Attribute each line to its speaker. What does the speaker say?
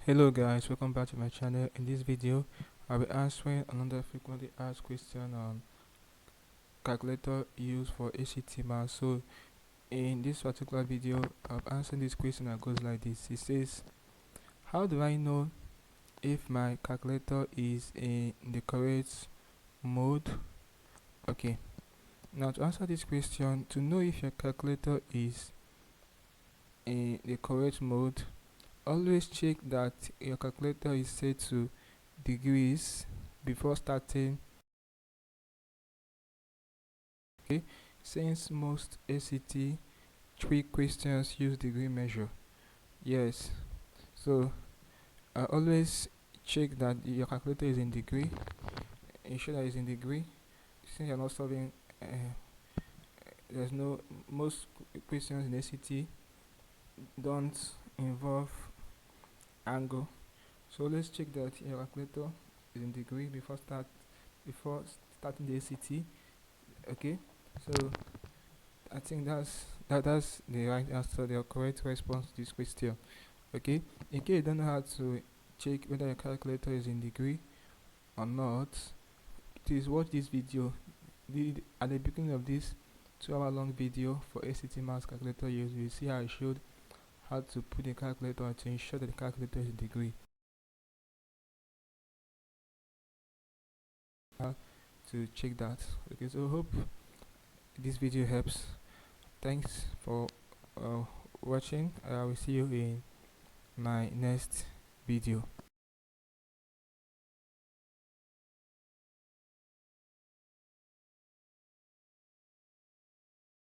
Speaker 1: Hello guys, welcome back to my channel. In this video, I'll be answering another frequently asked question on calculator used for ACT math. So in this particular video, I'll be answering this question that goes like this. It says, how do I know if my calculator is in the correct mode? Okay, now to answer this question, to know if your calculator is in the correct mode, always check that your calculator is set to degrees before starting. Okay, since most ACT 3 questions use degree measure. Yes, so always check that your calculator is in degree. Ensure that it's in degree. Since you're not solving, there's no most questions in ACT don't involve angle. So let's check that your calculator is in degree before starting the ACT. Okay, so I think that's the right answer, the correct response to this question. Okay, in case you don't know how to check whether your calculator is in degree or not, please watch this video. At the beginning of this 2-hour long video for ACT Maths calculator use, you will see how I showed how to put the calculator to ensure that the calculator is in degree. How to check that. Okay, so hope this video helps. Thanks for watching. I will see you in my next video.